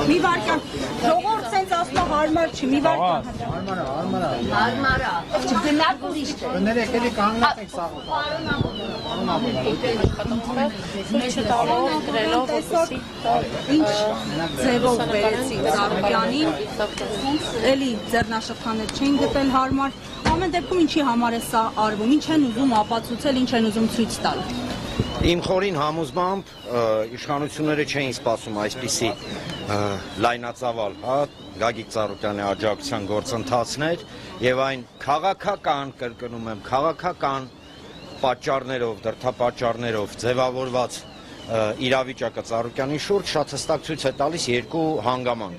Մի վարկյան, ժողովուրդ սենց ասմա հարմար չի, մի վարկյան։ Հարմարա, չգնակ ուրիշ է։ Բներեք էլի կանգնած ենք սաղով։ Ինչ ձևով վերեցի Ծառուկյանին, էլի ձեռնաշփաներ չեն գտել հարմար, ամեն դեպքում ինչի համար է սա արվում, ինչ են ուզում ապացուցել, ինչ են ուզում ցույց տալ։ Իմ խորին համոզմամբ իշխանությունները չէին սպասում այսպիսի լայնածավալ, Գագիկ Ծառուկյանի աջակցության գործընթացներ եւ այն քաղաքական, կրկնում եմ, քաղաքական պատճառներով, դրդապատճառներով ձևավորված իրավիճակը Ծառուկյանի շուրջ շատ հստակ ցույց է տալիս երկու հանգամանք։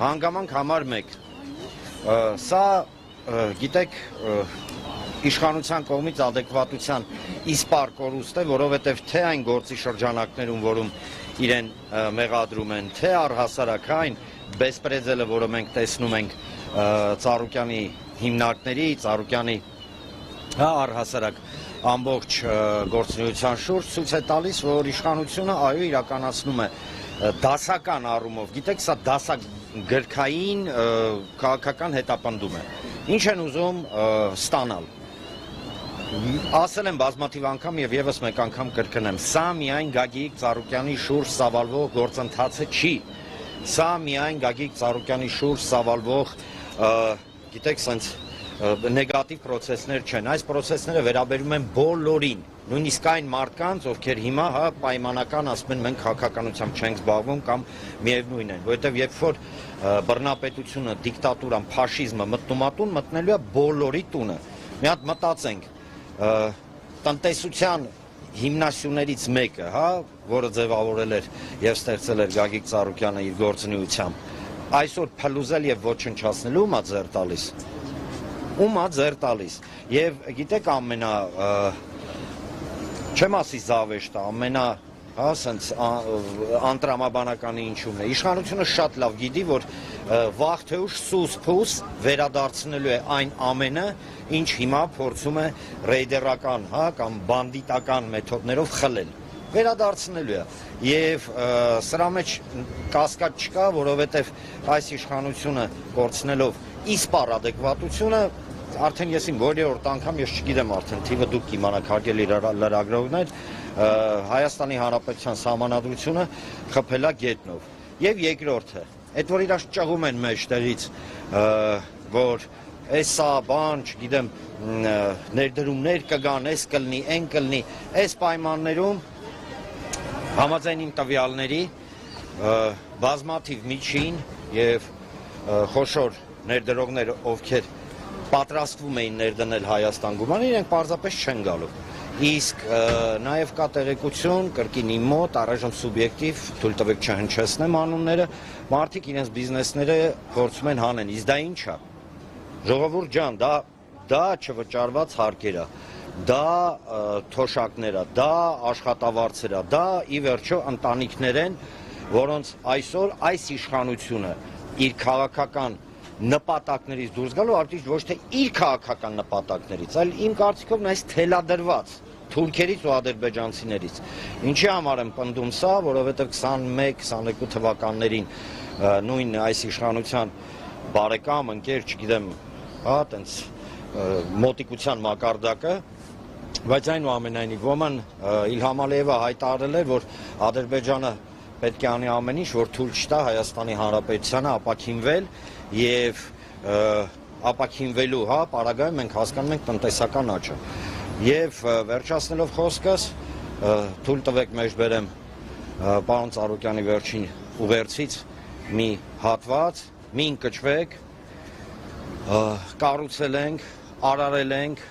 Հանգամանք համար 1։ Սա գիտեք իշխանության կողմից ադեկվատության իսպար կորուստ է, որովհետև թե այն գործի շրջանակներում, որում իրեն մեղադրում են, թե առհասարակ այն բեսպրեդելը, որը մենք տեսնում ենք Ծառուկյանի հիմնարկների, Ծառուկյանի առհասարակ ամբողջ գործունեության շուրջ ցույց է տալիս, որ իշխանությունը այո իրականացնում է դասական առումով, գիտեք, սա դասագրքային քաղաքական հետապնդում է։ Ինչ են ուզում ստանալ։ Ասել եմ բազմաթիվ անգամ եւ եւս մեկ անգամ կրկնեմ, սա միայն Գագիկ Ծառուկյանի շուրջ սավալվող գործընթացը չի։ Սա միայն Գագիկ Ծառուկյանի շուրջ սավալվող, գիտեք, սենց նեգատիվ պրոցեսներ չեն, այս պրոցեսները վերաբերում են բոլորին, նույնիսկ այն մարդկանց, ովքեր հիմա պայմանական ասում են մենք քաղաքականությամբ չենք զբաղվում կամ միևնույն են, որովհետև երբ որ բռնապետությունը, դիկտատուրան, ֆաշիզմը մտնումատուն մտնելու է բոլորի տունը։ Մի հատ մտածենք, տնտեսության հիմնասյուներից մեկը, որը ձևավորել էր եւ ստեղծել էր Գագիկ Ծառուկյանը իր գործունեությամբ, այսօր փլուզել եւ ոչնչացնելու ումա ձեռ տալիս։ Ումա ձեռ տալիս։ Եվ գիտեք չեմ ասի զավեշտը, սենց անտրամաբանականի ինչումն է։ Իշխանությունը շատ լավ գիտի, որ վաղ թե ուշ սուս-փուս վերադարձնելու է այն ամենը, ինչ հիմա փորձում է ռեյդերական, կամ բանդիտական մեթոդներով խլել։ Վերադարձնելու է։ Եվ սրա մեջ կասկած չկա, որովհետև այս իշխանությունը կորցնելով իսպար ադեկվատությունը, արդեն ես իմ որևէ անգամ ես չգիտեմ արդեն թիվը դուք կիմանաք հարգելի լրագրողներ, Հայաստանի Հանրապետության սահմանադրությունը խփել է գետնով։ Եվ երկրորդը, այդ որ իրաց ճղում են մեջտեղից, որ էսա բան, չգիտեմ, ներդրումներ կգան, էս կլնի, են կլնի, այս պայմաններում համաձայն իմ տվյալների բազմաթիվ միջին եւ խոշոր ներդրողներ, ովքեր պատրաստվում էին ներդնել Հայաստան գումար, իրենք պարզապես չեն գալու։ Իսկ նաև կա տեղեկություն, կրկին իմ մոտ, առայժմ սուբյեկտիվ, թույլ տվեք չհնչեցնեմ անունները, մարդիկ իրենց բիզնեսները փորձում են հանեն, իսկ դա ինչ է։ Ժողովուրդ ջան, դա չվճարված հարկեր է, դա թոշակներ է, դա աշխատավարձեր է, դա ի վերջո ընտանիքներ են, որոնց այսօր այս իշխանությունը իր քաղաքական նպատակներից դուրս գալու, արդյոք ոչ թե իր քաղաքական նպատակներից, այլ իմ կարծիքով նայած թելադրված թուրքերից ու ադրբեջանցիներից։ Ինչի համար եմ պնդում սա, որովհետև 21-22 թվականներին նույն այս իշխանության բարեկամ, ընկեր, չգիտեմ, տենց մոտիկության մակարդակը, բայց այնուամենայնիվ ոման Իլհամ Ալիևը հայտարարել էր, որ Ադրբեջանը պետք է անի ամեն ինչ, որ թույլ չտա Հայաստանի Հանրապետությանը ապաքինվել եւ ապաքինվելու պարագայում մենք հասկանում ենք տնտեսական աճը։ Եվ վերջացնելով խոսքս, թույլ տվեք մեջբերեմ պարոն Ծառուկյանի վերջին ուղերձից մի հատված, մի ընկճվեք, կառուցել ենք, արարել ենք,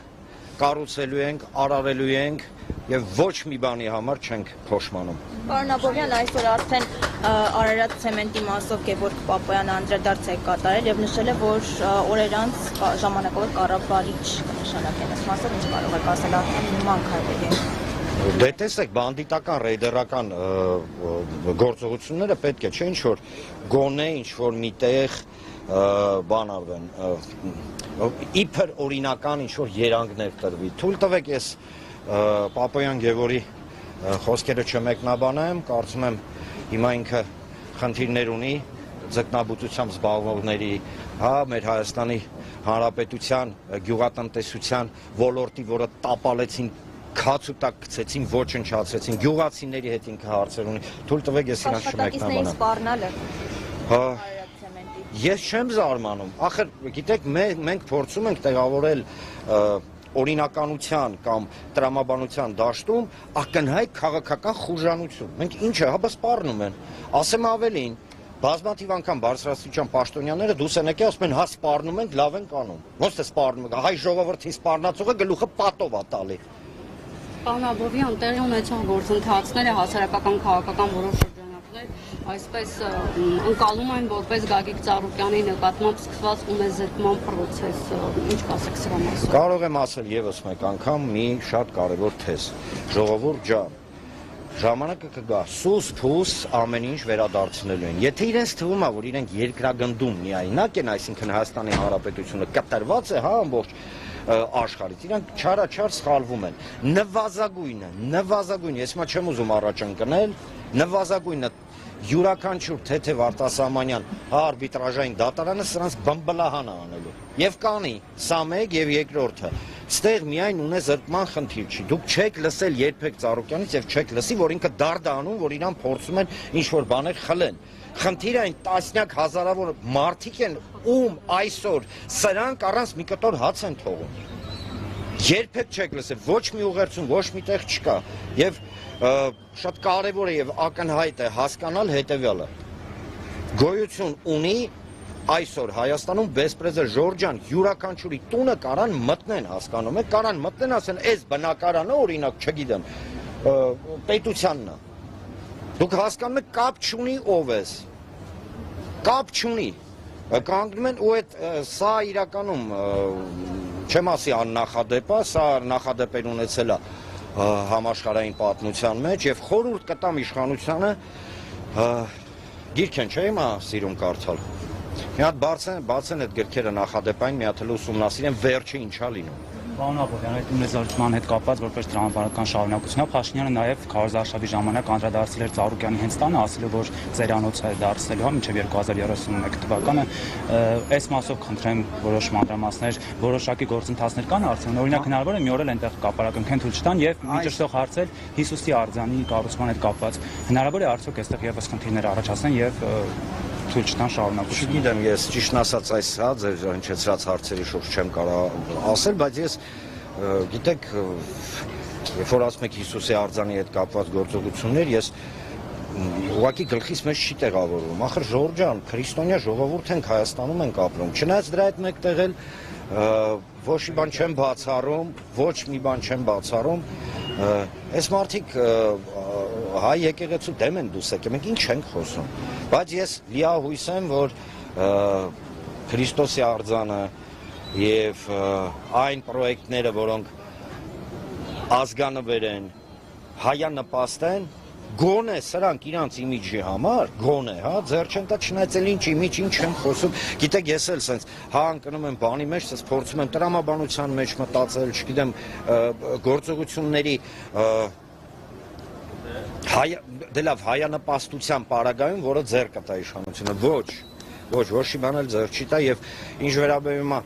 կառուցելու ենք, արարելու ենք եւ ոչ մի բանի համար չենք փոշմանում։ Պարոն Աբովյան, այսօր արդեն Արարատ ցեմենտի մասով Գևորգ Պապոյանը անդրադարձ է կատարել եւ նշել է, որ օրեր անց ժամանակավոր կառավարիչ կնշանակեն այս մասով, ինչ կարող եք ասել արդեն նման քայլերի։ Դե տեսեք, բանդիտական ռեյդերական գործողությունները պետք է չէ ինչ որ գոնե ինչ որ միտեղ բան արվեն, իբր օրինական ինչ-որ երանգներ տրվի։ Թույլ տվեք ես Պապոյան Գևորի խոսքերը չմեկնաբանեմ, կարծում եմ հիմա ինքը խնդիրներ ունի ձկնաբուծությամբ զբաղվողների, մեր Հայաստանի Հանրապետության գյուղատնտեսության ոլորտի, որը տապալեցին, քաց ու տակ գցեցին, ոչնչացրեցին, գյուղացիների հետ ինքը հարցեր ունի։ Թույլ տվեք ես իրանց չմեկնաբանեմ։ Ես չեմ զարմանում, ախր գիտեք մենք փորձում ենք տեղավորել օրինականության կամ տրամաբանության դաշտում ակնհայտ քաղաքական խուժանություն։ Մենք ինչ է, հա սպառնում են, ասեմ ավելին, բազմաթիվ անգամ բարձրաստիճան պաշտոնյաները դուս են եկել, ասում են հա սպառնում ենք, լավ ենք անում։ Ոնց է սպառնում եք, հայ ժողովրդին սպառնացողը գլուխը պատով է տալի։ Պարոն Աբովյան, տեղի ունեցող գործընթացները հասարակական քաղաքական որոշ շրջանակներ այսպես ընկալում են որպես Գագիկ Ծառուկյանի նկատմամբ սկսված ունեզրկման process, ինչ կասեք սրա մասին։ Կարող եմ ասել եւս մեկ անգամ մի շատ կարևոր թեզ։ Ժողովուրդ ջան, ժամանակը կգա, սուս փուս ամեն ինչ վերադարձնելու են։ Եթե իրենց թվում է, որ իրենք երկրագնդում միայնակ են, այսինքն Հայաստանի Հանրապետությունը կտրված է, հա, ամբողջ աշխարհից, իրանք չարաչար սխալվում են։ Նվազագույնը, ես մա չեմ ուզում առաջ ընկնել, նվազագույնը յուրաքանչյուր թեթև արտասահմանյան արբիտրաժային դատարանը սրանց բմբլահան է անելու։ Եվ կանի, սա մեկ եւ երկրորդը։ Ստեղ միայն ունեզրկման խնդիր չի։ Դուք չեք լսել երբեք Ծառուկյանից եւ չեք լսի, որ ինքը դարդ է անում, որ իրան փորձում են ինչ-որ բաներ խլեն։ Խնդիրը այն տասնյակ հազարավոր մարդիկ են, ում այսօր սրանք առանց մի կտոր հաց են թողում։ Երբեք չեք լսել, ոչ մի ուղերձում, ոչ մի տեղ չկա։ Եվ շատ կարևոր է եւ ակնհայտ է հասկանալ հետեւյալը։ Գոյություն ունի այսօր Հայաստանում Բեսպրեզը Ժորջան յուրաքանչյուրի տունը կարան մտնեն, հասկանում եք, կարան մտնեն, ասեն, այս բնակարանը օրինակ, չգիտեմ, պետությանն է։ Դուք հասկանում եք, կապ չունի ով ես։ Կապ չունի։ Կանգնում են ու այդ սա իրականում չեմ ասի աննախադեպ է, սա նախադեպեր ունեցել է համաշխարհային պատմության մեջ եւ խորհուրդ կտամ իշխանությանը գիրք են չէ՞ հիմա սիրում կարդալ։ Մի հատ բացեն այդ գրքերը նախադեպային, մի հատ էլ ուսումնասիրեն վերջը ինչա լինում։ Պարոն Աբովյան, այդ ունեզրկման հետ կապված որպես տրամաբանական շարունակություն, Փաշինյանը նաև քարոզարշավի ժամանակ անդրադարձել էր Ծառուկյանի հենց տանը, ասելով, որ ծերանոց է դարձնելու, հա, մինչև 2031 թվականը, այս մասով խնդրեմ որոշ մանրամասներ, որոշակի գործընթացներ կան արդյոք, օրինակ հնարավոր է մի օր էլ այնտեղ կապարակնքեն թույլ չտան եւ մի ճշտող հարցել Հիսուսի արձանի կառուցման հետ կապված, հնարավոր է արդյոք այստեղ եւս խնդիրներ առաջացնեն եւ թույլ չտան շարունակություն։ Չգիտեմ, ես ճիշտն ասած այս հա ձեր հնչեցրած հարցերի շուրջ չեմ կարող ասել, բայց ես գիտեք, երբ որ ասում եք Հիսուսի արձանի հետ կապված գործողություններ, ես ուղղակի գլխիս մեջ չի տեղավորվում։ Ախր Ժորջան, քրիստոնյա ժողովուրդ ենք, Հայաստանում ենք ապրում։ Չնայած դրա հետ մեկտեղ էլ ոչ մի բան չեմ բացառում, ոչ մի բան չեմ բացառում։ Այս մարդիկ հայ եկեղեցու դեմ են դուս եկել, մենք ինչ ենք խոսում։ Բայց ես լիահույս եմ, որ Քրիստոսի արձանը եւ այն պրոյեկտները, որոնք ազգանվեր են, հայանպաստ են, գոնե սրանք իրանց իմիջի համար, գոնե, հա, ձեր չեն տա չնայած էլ ինչ իմիջ, ինչ եմ խոսում, գիտեք, ես էլ սենց, հա, ընկնում եմ բանի մեջ, սենց փորձում եմ տրամաբանության մեջ մտածել, չգիտեմ, գործողությունների դե լավ հայանպաստության պարագայում, որը ձեռ կտա իշխանությունը, ոչ մի բան էլ ձեռ չի տա եւ ինչ վերաբերում է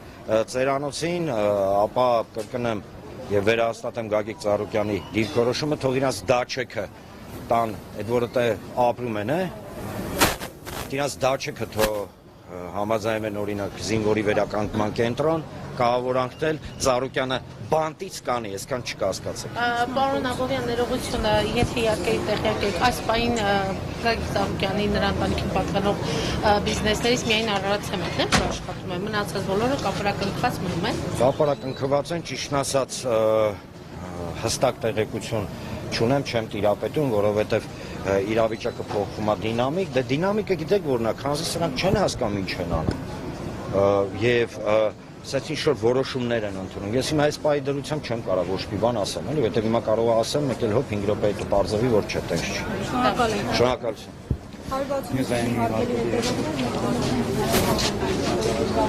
ծերանոցին, ապա կրկնեմ եւ վերահաստատեմ Գագիկ Ծառուկյանի դիրքորոշումը, թող իրանց դաչեքը տան, այդ որը տե ապրում են, իրանց դաչեքը թող համաձայնեն օրինակ զինվորի վերականգնման կենտրոն, կահավորանքնել Ծառուկյանը բանտից կանի, այսքան չկասկածեք։ Պարոն Աբովյան, ներողությունը, եթե իհարկե տեղյակ եք, այս պահին Գագիկ Ծառուկյանի նրա ընտանիքին պատկանող բիզնեսներից միայն Արարատ ցեմենտն է, որ աշխատում է, մնացած բոլորը կապարակնքված մնում են։ Կապարակնքված են, ճիշտն ասած հստակ տեղեկություն չունեմ, չեմ տիրապետում, որովհետև իրավիճակը փոխվում է դինամիկ, դե դինամիկը գիտեք որն է, քանզի սրանք չեն հասկանում ինչ են անում։ Եվ սենց ինչ-որ որոշումներ են ընդունում։ Ես հիմա այս պահի դրությամբ չեմ կարող ոչ մի բան ասեմ, էլի, որովհետև հիմա կարող եմ ասեմ, մեկ էլ հոп 5 րոպե հետո պարզվի, որ չէ, տենց չի։ Շնորհակալ եմ։ Շնորհակալություն։ Մյուզային